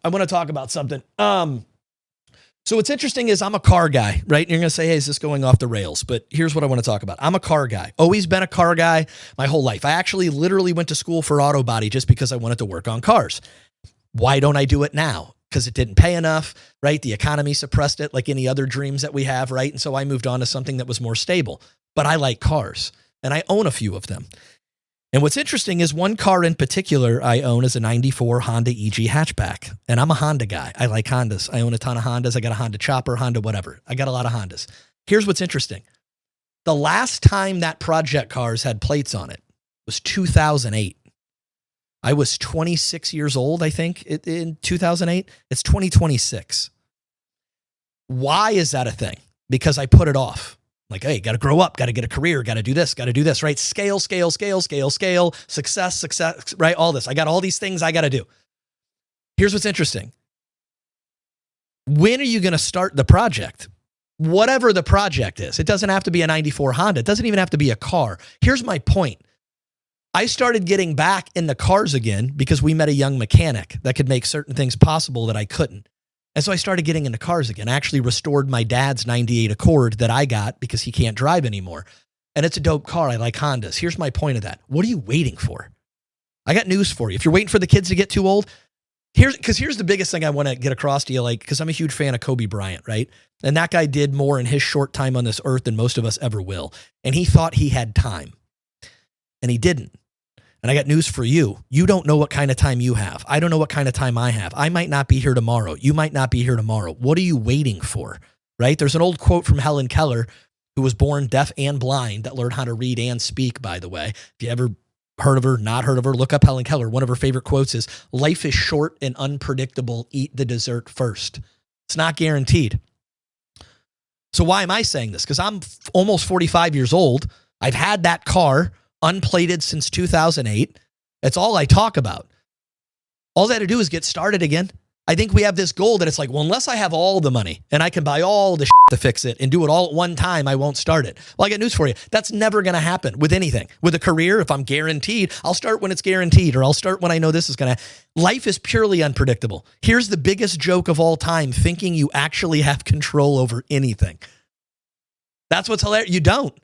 I want to talk about something. So what's interesting is I'm a car guy, right? And you're going to say, hey, is this going off the rails? But here's what I want to talk about. I'm a car guy. Always been a car guy my whole life. I actually literally went to school for auto body just because I wanted to work on cars. Why don't I do it now? Because it didn't pay enough, right? The economy suppressed it like any other dreams that we have, right? And so I moved on to something that was more stable. But I like cars, and I own a few of them. And what's interesting is one car in particular I own is a 94 Honda EG hatchback. And I'm a Honda guy. I like Hondas. I own a ton of Hondas. I got a Honda Chopper, Honda whatever. I got a lot of Hondas. Here's what's interesting. The last time that project cars had plates on it was 2008. I was 26 years old, I think, in 2008. It's 2026. Why is that a thing? Because I put it off. Like, hey, got to grow up, got to get a career, got to do this, right? Scale, success, right? All this. I got all these things I got to do. Here's what's interesting. When are you going to start the project? Whatever the project is. It doesn't have to be a 94 Honda. It doesn't even have to be a car. Here's my point. I started getting back in the cars again because we met a young mechanic that could make certain things possible that I couldn't. And so I started getting into cars again. I actually restored my dad's 98 Accord that I got because he can't drive anymore. And it's a dope car. I like Hondas. Here's my point of that. What are you waiting for? I got news for you. If you're waiting for the kids to get too old, here's the biggest thing I want to get across to you, like, because I'm a huge fan of Kobe Bryant, right? And that guy did more in his short time on this earth than most of us ever will. And he thought he had time. And he didn't. And I got news for you. You don't know what kind of time you have. I don't know what kind of time I have. I might not be here tomorrow. You might not be here tomorrow. What are you waiting for, right? There's an old quote from Helen Keller, who was born deaf and blind, that learned how to read and speak, by the way. If you ever heard of her, not heard of her, look up Helen Keller. One of her favorite quotes is, life is short and unpredictable. Eat the dessert first. It's not guaranteed. So why am I saying this? Because I'm almost 45 years old. I've had that car unplated since 2008. That's all I talk about. All I had to do is get started again. I think we have this goal that it's like, well, unless I have all the money and I can buy all the shit to fix it and do it all at one time, I won't start it. Well, I got news for you. That's never going to happen with anything. With a career, if I'm guaranteed, I'll start when it's guaranteed, or I'll start when I know this is going to. Life is purely unpredictable. Here's the biggest joke of all time, thinking you actually have control over anything. That's what's hilarious. You don't.